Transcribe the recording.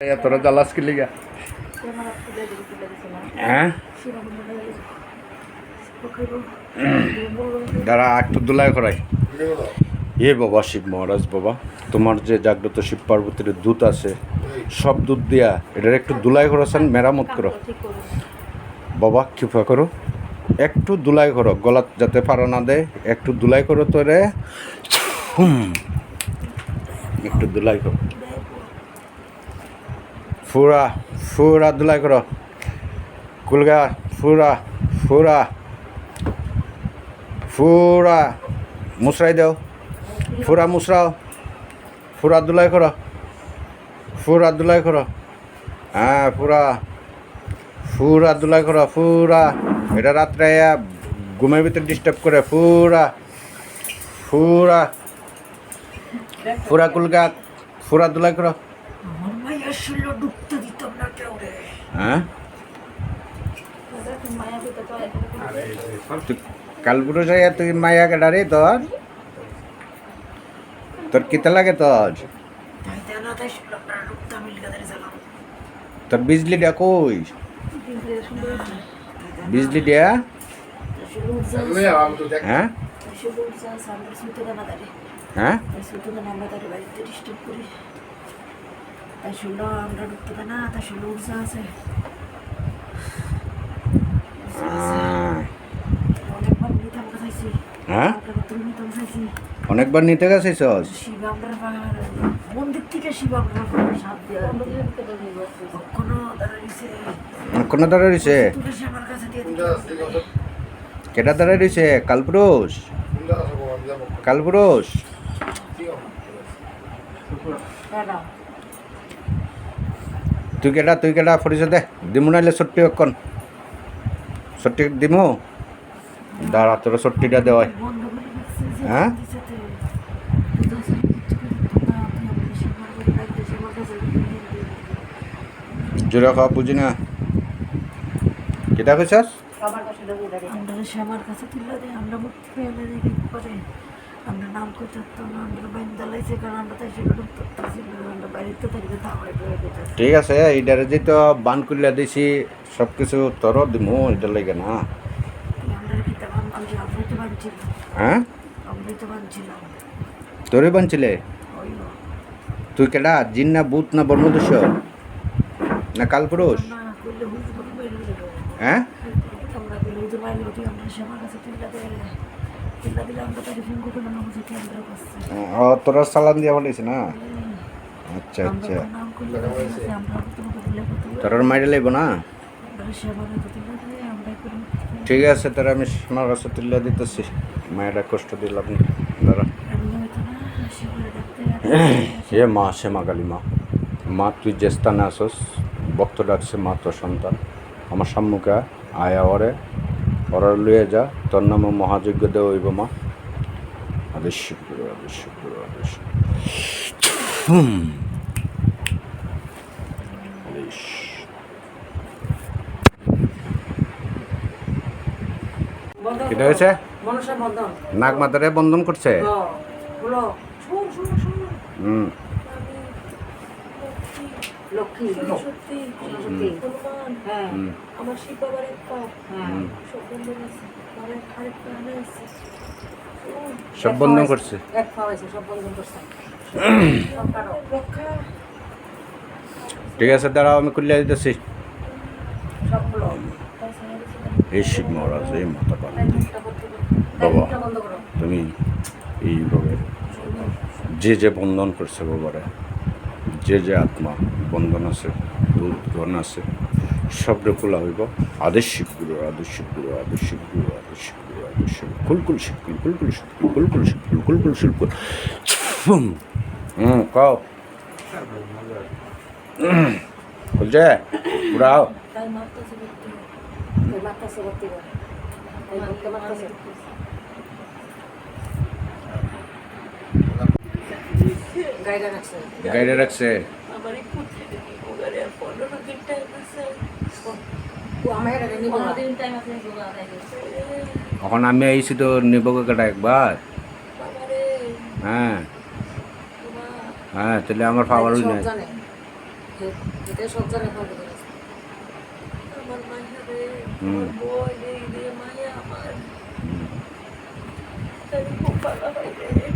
তোরা জ্বালাস কি লিগা? হ্যাঁ দাঁড়া একটু দুলাই করাই। এ বাবা শিব মহারাজ, বাবা তোমার যে জাগ্রত শিব পার্বতীর দুধ আছে, সব দুধ দিয়া এটার একটু দুলাই করেছেন, মেরামত করো বাবা, কৃপা করো একটু দুলাই করো, গলা যাতে পারা না দেয়, একটু দুলাই করো তো রে, একটু দুলাই করো, ফুরা ফুরা দুলাই করো, কুলগা ফুরা ফুরা ফুরা মুসরাই দাও, ফুরা মুসরাও, ফুরা দুলাই করো, ফুরা দুলাই করো, হ্যাঁ ফুরা ফুরা দুলাই করো, ফুরা এটা রাত্রে ঘুমের ভিতরে ডিস্টার্ব করে, ফুরা ফুরা ফুরা কুলগা ফুরা দুলাই করো। হ্যাঁ কালপুরো যাই তুই মায়া কেডারে তোর তোর কিতা লাগে তোর তোর বিজলি দিয়া কই বিজলি দিয়া হ্যাঁ হ্যাঁ হ্যাঁ অনেকবার নিতে গেছিস কোনো দাঁড়া রয়েছে, কেটা দাঁড়া রয়েছে, কালপুরুষ কালপুরুষ তুই কেটা পরিচয় দে, দিমু নাইলে ছুট্টি অক্ষণ ছুট্টি দিমু, দাঁড়া তোর ছুট্টিটা দেওয়াই। হ্যাঁ জোরে খাওয়া বুঝি না, কেটা কইছাস? ঠিক আছে, এইটারে যে তো বান করলে দিছি সব কিছু তোর দিমু, এটা লাগে না। হ্যাঁ তোরে বানছিলে, তুই কেডা জিন না ভূত না বর্ণদস্য না কালপুরুষ? হ্যাঁ তোরা সালাম দিয়া বলিস না, আচ্ছা আচ্ছা তোর মাইরে লাগব না, ঠিক আছে তোরা আমি আমার কাছে তুলে দিতেছি, মায়েরা কষ্ট দিলাম দাঁড়া। এ মা শ্যামা কালী মা, মা তুই যে স্থানে আসস ভক্ত ডাকছে, মা তোর সন্তান আমার সম্মুখে আয়া ওরে ওরা লুয়ে যা, তোর নাম মহাযজ্ঞ দেব হইব মা, আদেশ গুরু আদেশ গুরু আদেশ কেটে হয়েছে, নাক মাথারে বন্ধন করছে। সব বন্ধন করছে, ঠিক আছে দাঁড়াও আমি খুলে দিতেছি। এই শিব মহারাজ, এই মাতা পার্বতী বাবা, তুমি এইভাবে যে যে বন্ধন করছে বাবারে, যে যে আত্মা বন্ধন আছে দুধ আছে সবরে খোলা হইব, আদেশ শিব গুরু আদেশ শিব গুরু আদেশ শিব গুরু আদেশ শিব গুরু আদেশ শিব কুলকুল শিবকুল কুলকুল শিবকুল কুলকুল শিবকুল কুলকুল শিবকুল। কাও বলছে পুরাও গাইডে রাখছে, এখন আমি আইছি তো নিব কাটা একবার। হ্যাঁ হ্যাঁ তাহলে আমার পাওয়ারই নাই। এটা সজ্জা রাখা হবে আমার মাইয়া রে আমার বই রে রে মাইয়া আমার তাই খুব ভালো হয় রে